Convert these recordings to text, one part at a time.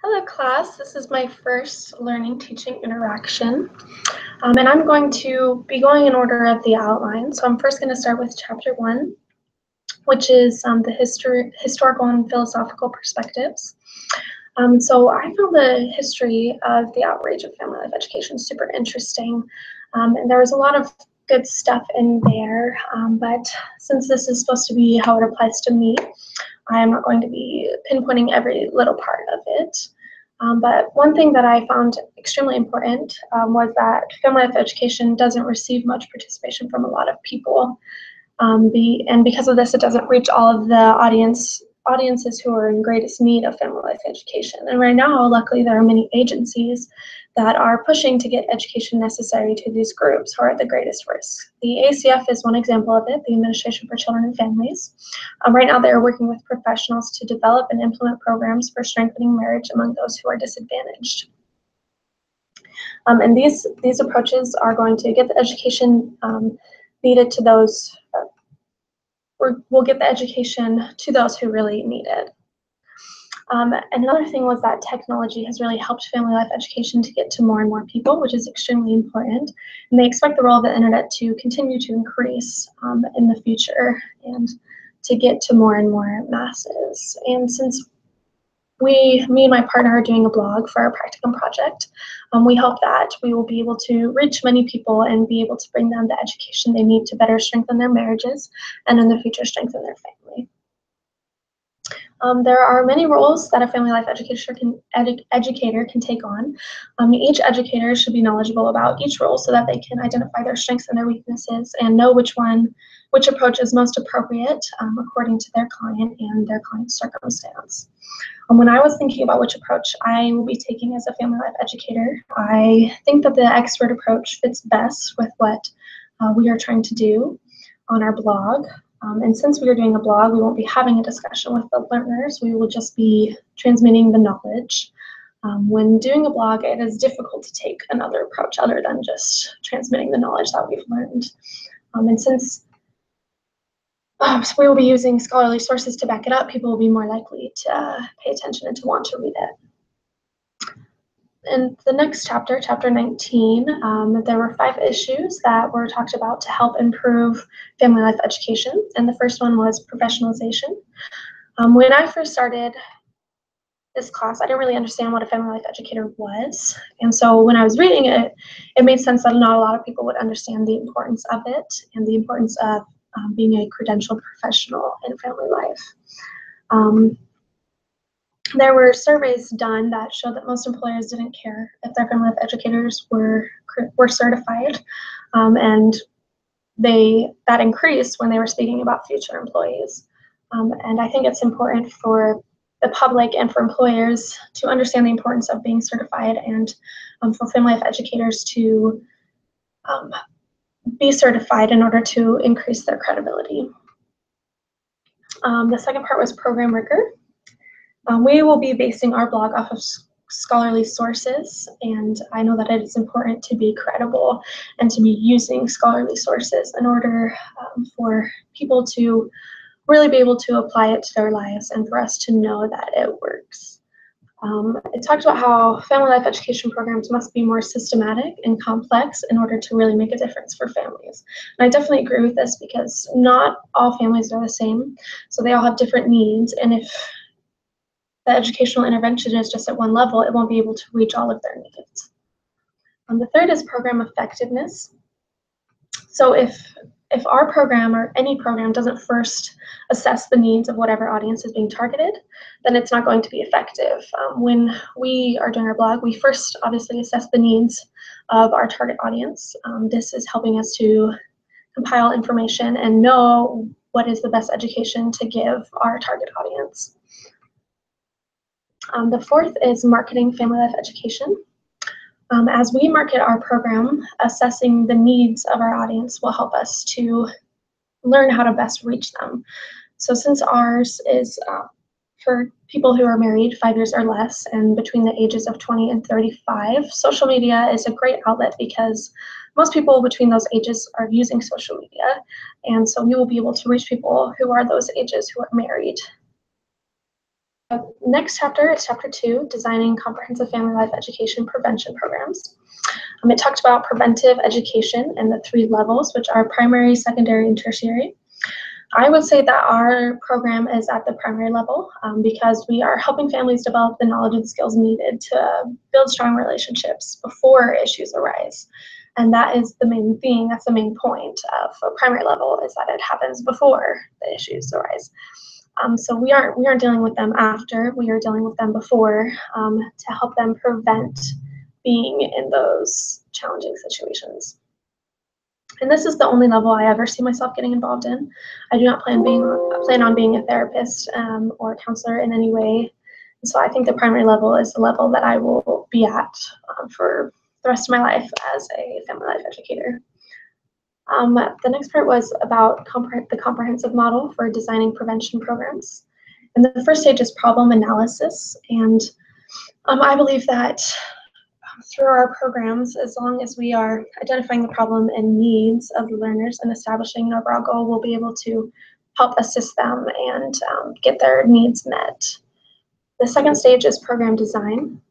Hello class, this is my first learning teaching interaction and I'm going to be going in order of the outline. So I'm first going to start with chapter 1, which is the historical and philosophical perspectives. So I found the history of the outrage of family life education super interesting, and there was a lot of good stuff in there, but since this is supposed to be how it applies to me, I am not going to be pinpointing every little part of it. But one thing that I found extremely important was that family life education doesn't receive much participation from a lot of people. And because of this, it doesn't reach all of the audiences who are in greatest need of family life education. And right now, luckily, there are many agencies that are pushing to get education necessary to these groups who are at the greatest risk. The ACF is one example of it, the Administration for Children and Families. Right now, they are working with professionals to develop and implement programs for strengthening marriage among those who are disadvantaged. And these approaches are going to get the education needed to those we'll get the education to those who really need it. Another thing was that technology has really helped family life education to get to more and more people, which is extremely important. And they expect the role of the internet to continue to increase in the future and to get to more and more masses. And since me and my partner are doing a blog for our practicum project, we hope that we will be able to reach many people and be able to bring them the education they need to better strengthen their marriages and in the future strengthen their family. There are many roles that a family life educator can take on. Each educator should be knowledgeable about each role so that they can identify their strengths and their weaknesses and know which approach is most appropriate according to their client and their client's circumstance. When I was thinking about which approach I will be taking as a family life educator, I think that the expert approach fits best with what we are trying to do on our blog. And since we are doing a blog, we won't be having a discussion with the learners. We will just be transmitting the knowledge. When doing a blog, it is difficult to take another approach other than just transmitting the knowledge that we've learned. And since we will be using scholarly sources to back it up, people will be more likely to pay attention and to want to read it. In the next chapter, chapter 19, there were 5 issues that were talked about to help improve family life education. And the first one was professionalization. When I first started this class, I didn't really understand what a family life educator was. And so when I was reading it, it made sense that not a lot of people would understand the importance of it and the importance of being a credentialed professional in family life. There were surveys done that showed that most employers didn't care if their family life educators were certified, and that increased when they were speaking about future employees. And I think it's important for the public and for employers to understand the importance of being certified and for family life educators to be certified in order to increase their credibility. The second part was program rigor. We will be basing our blog off of scholarly sources, and I know that it is important to be credible and to be using scholarly sources in order for people to really be able to apply it to their lives and for us to know that it works. It talked about how family life education programs must be more systematic and complex in order to really make a difference for families. And I definitely agree with this because not all families are the same, so they all have different needs, and if the educational intervention is just at one level, it won't be able to reach all of their needs. The third is program effectiveness. So if our program or any program doesn't first assess the needs of whatever audience is being targeted, then it's not going to be effective. When we are doing our blog, we first obviously assess the needs of our target audience. This is helping us to compile information and know what is the best education to give our target audience. The fourth is marketing family life education. As we market our program, assessing the needs of our audience will help us to learn how to best reach them. So since ours is for people who are married 5 years or less and between the ages of 20 and 35, social media is a great outlet because most people between those ages are using social media. And so we will be able to reach people who are those ages who are married. next chapter is chapter 2, Designing Comprehensive Family Life Education Prevention Programs. It talked about preventive education and the 3 levels, which are primary, secondary, and tertiary. I would say that our program is at the primary level because we are helping families develop the knowledge and skills needed to build strong relationships before issues arise. And that is the main thing, that's the main point of a primary level, is that it happens before the issues arise. So we aren't dealing with them after, we are dealing with them before to help them prevent being in those challenging situations. And this is the only level I ever see myself getting involved in. I do not plan on being a therapist or a counselor in any way. And so I think the primary level is the level that I will be at for the rest of my life as a family life educator. The next part was about the comprehensive model for designing prevention programs. And the first stage is problem analysis. And I believe that through our programs, as long as we are identifying the problem and needs of the learners and establishing an overall goal, we'll be able to help assist them and get their needs met. The second stage is program design.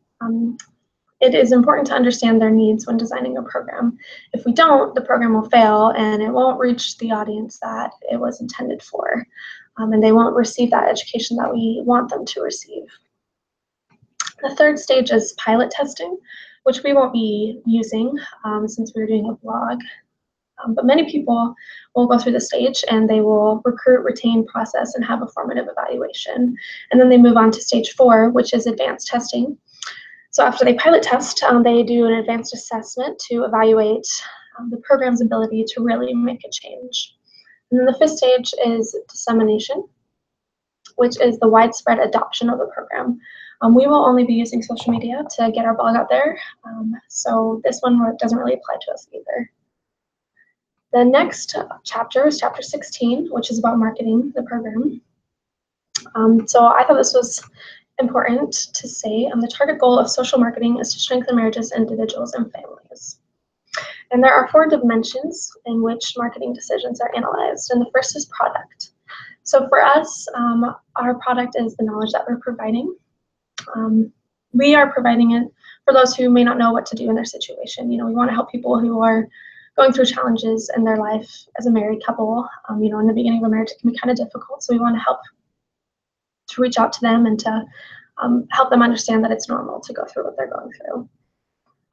It is important to understand their needs when designing a program. If we don't, the program will fail and it won't reach the audience that it was intended for, and they won't receive that education that we want them to receive. The third stage is pilot testing, which we won't be using since we're doing a blog. But many people will go through the stage and they will recruit, retain, process, and have a formative evaluation. And then they move on to stage 4, which is advanced testing. So after they pilot test, they do an advanced assessment to evaluate the program's ability to really make a change. And then the 5th stage is dissemination, which is the widespread adoption of the program. We will only be using social media to get our blog out there, so this one doesn't really apply to us either. The next chapter is chapter 16, which is about marketing the program. So I thought this was important to say. The target goal of social marketing is to strengthen marriages, individuals, and families. And there are 4 dimensions in which marketing decisions are analyzed, and the first is product. So for us, our product is the knowledge that we're providing. We are providing it for those who may not know what to do in their situation. You know, we want to help people who are going through challenges in their life as a married couple. You know, in the beginning of a marriage, it can be kind of difficult. So we want to help to reach out to them and to help them understand that it's normal to go through what they're going through.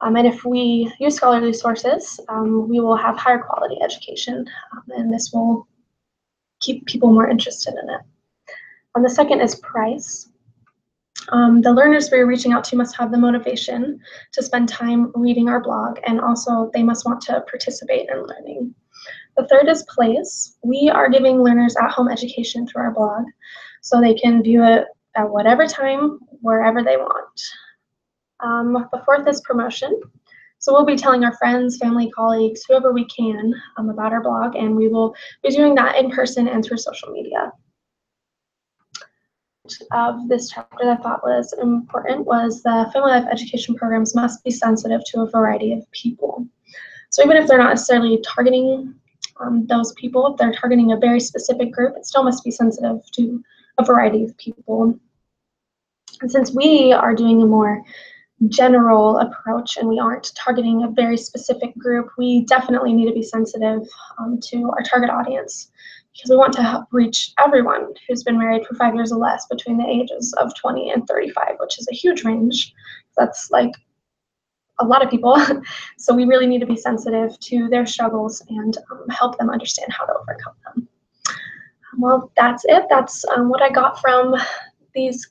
And if we use scholarly sources, we will have higher quality education, and this will keep people more interested in it. The second is price. The learners we're reaching out to must have the motivation to spend time reading our blog, and also they must want to participate in learning. The third is place. We are giving learners at-home education through our blog, so they can view it at whatever time, wherever they want. The fourth is promotion. So we'll be telling our friends, family, colleagues, whoever we can about our blog, and we will be doing that in person and through social media. Of this chapter that I thought was important was the family life education programs must be sensitive to a variety of people. So even if they're not necessarily targeting those people, if they're targeting a very specific group, it still must be sensitive to a variety of people. And since we are doing a more general approach and we aren't targeting a very specific group, we definitely need to be sensitive to our target audience, because we want to help reach everyone who's been married for 5 years or less between the ages of 20 and 35, which is a huge range. That's like a lot of people. So we really need to be sensitive to their struggles and help them understand how to overcome them. Well, that's it. That's what I got from these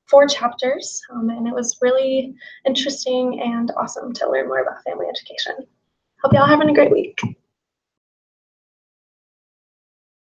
4 chapters, and it was really interesting and awesome to learn more about family education. Hope y'all having a great week.